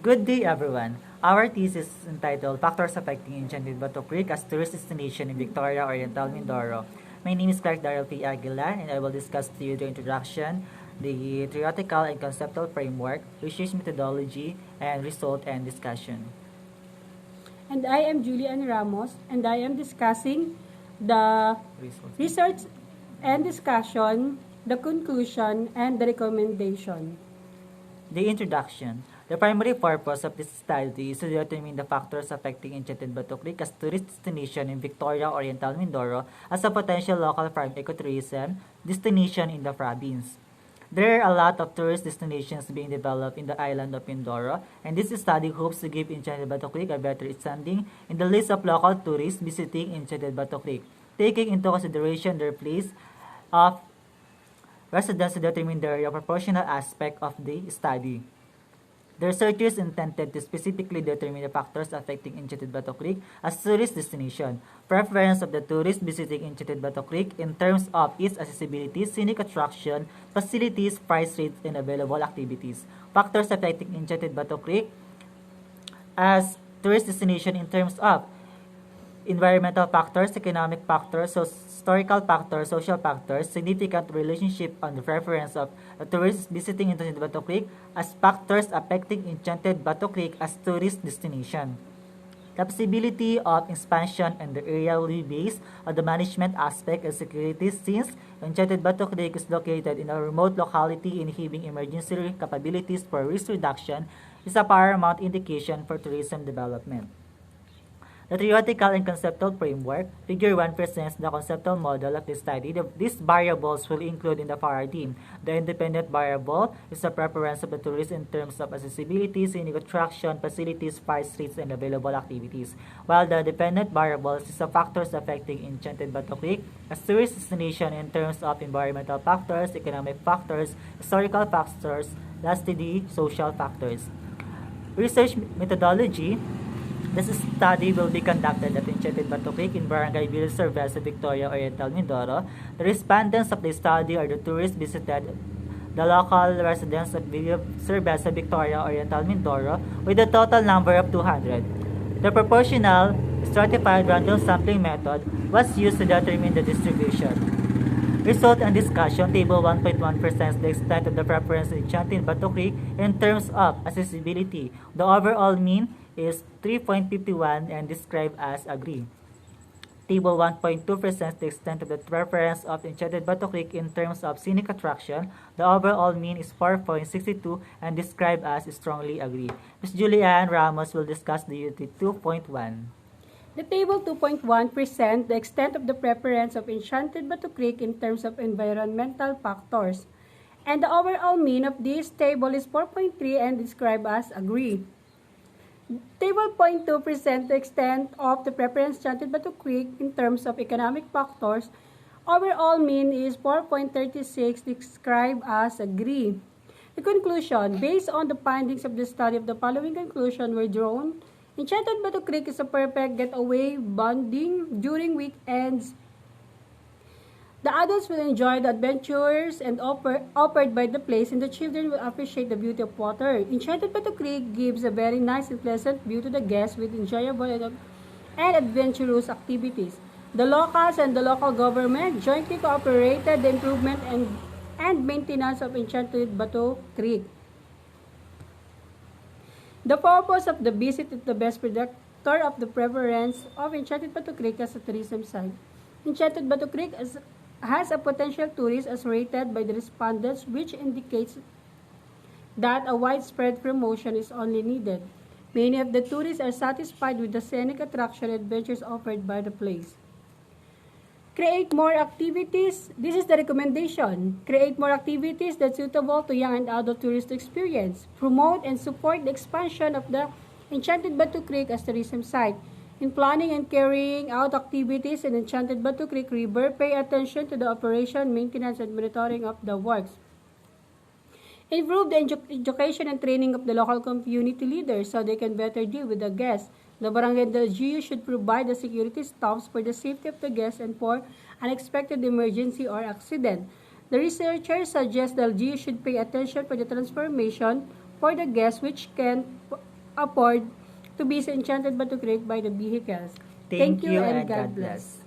Good day, everyone. Our thesis is entitled Factors Affecting Enchanted Bato Creek as Tourist Destination in Victoria, Oriental, Mindoro. My name is Clark Daryl P. Aguilar, and I will discuss to you the introduction, the theoretical and conceptual framework, research methodology, and result and discussion. And I am Julian Ramos, and I am discussing the research and discussion, the conclusion, and the recommendation. The introduction. The primary purpose of this study is to determine the factors affecting Enchanted Bato Creek as tourist destination in Victoria, Oriental, Mindoro as a potential local farm ecotourism destination in the province. There are a lot of tourist destinations being developed in the island of Mindoro, and this study hopes to give Enchanted Bato Creek a better standing in the list of local tourists visiting Enchanted Bato Creek, taking into consideration their place of residence to determine the area proportional aspect of the study. The researchers intended to specifically determine the factors affecting Enchanted Bato Creek as tourist destination, preference of the tourists visiting Enchanted Bato Creek in terms of its accessibility, scenic attraction, facilities, price rates, and available activities. Factors affecting Enchanted Bato Creek as tourist destination in terms of environmental factors, economic factors, historical factors, social factors, significant relationship on the preference of tourists visiting Enchanted Bato Creek as factors affecting Enchanted Bato Creek as tourist destination. The possibility of expansion and the area will be based on the management aspect and security since Enchanted Bato Creek is located in a remote locality and having emergency capabilities for risk reduction is a paramount indication for tourism development. The theoretical and conceptual framework, Figure 1 presents the conceptual model of the study. These variables will include in the paradigm. The independent variable is the preference of the tourist in terms of accessibility, scenic attraction, facilities, price rates, and available activities, while the dependent variables is the factors affecting Enchanted Bato Creek as tourist destination in terms of environmental factors, economic factors, historical factors, lastly, social factors. Research methodology. This study will be conducted at Enchanted Bato Creek in Barangay Villa Cerveza, Victoria, Oriental, Mindoro. The respondents of the study are the tourists visited, the local residents of Villa Cerveza, Victoria, Oriental, Mindoro, with a total number of 200. The proportional stratified random sampling method was used to determine the distribution. Result and discussion. Table 1.1 presents the extent of the preference in Enchanted Bato Creek in terms of accessibility. The overall mean is 3.51 and described as agree. Table 1.2 presents the extent of the preference of Enchanted Bato Creek in terms of scenic attraction. The overall mean is 4.62 and described as strongly agree. Ms. Julianne Ramos will discuss the unit 2.1. The table 2.1 presents the extent of the preference of Enchanted Bato Creek in terms of environmental factors. And the overall mean of this table is 4.3 and described as agree. Table 0.2 presents the extent of the preference Enchanted Bato Creek in terms of economic factors. Overall mean is 4.36, described as agree. The conclusion, based on the findings of the study of the following conclusion were drawn. Enchanted Bato Creek is a perfect getaway bonding during weekends. The adults will enjoy the adventures and offered by the place, and the children will appreciate the beauty of water. Enchanted Bato Creek gives a very nice and pleasant view to the guests with enjoyable and adventurous activities. The locals and the local government jointly cooperated the improvement and maintenance of Enchanted Bato Creek. The purpose of the visit is the best predictor of the preference of Enchanted Bato Creek as a tourism site. Enchanted Bato Creek has a potential tourist as rated by the respondents, which indicates that a widespread promotion is only needed. Many of the tourists are satisfied with the scenic attraction and adventures offered by the place. Create more activities. This is the recommendation. Create more activities that are suitable to young and adult tourist experience. Promote and support the expansion of the Enchanted Bato Creek as tourism site. In planning and carrying out activities in Enchanted Bato Creek River, pay attention to the operation, maintenance, and monitoring of the works. Improve the education and training of the local community leaders so they can better deal with the guests. The barangay LGU should provide the security stops for the safety of the guests and for unexpected emergency or accident. The researchers suggest the LGU should pay attention for the transformation for the guests which can afford to visit Enchanted Batu Creek by the vehicles. Thank you and God bless.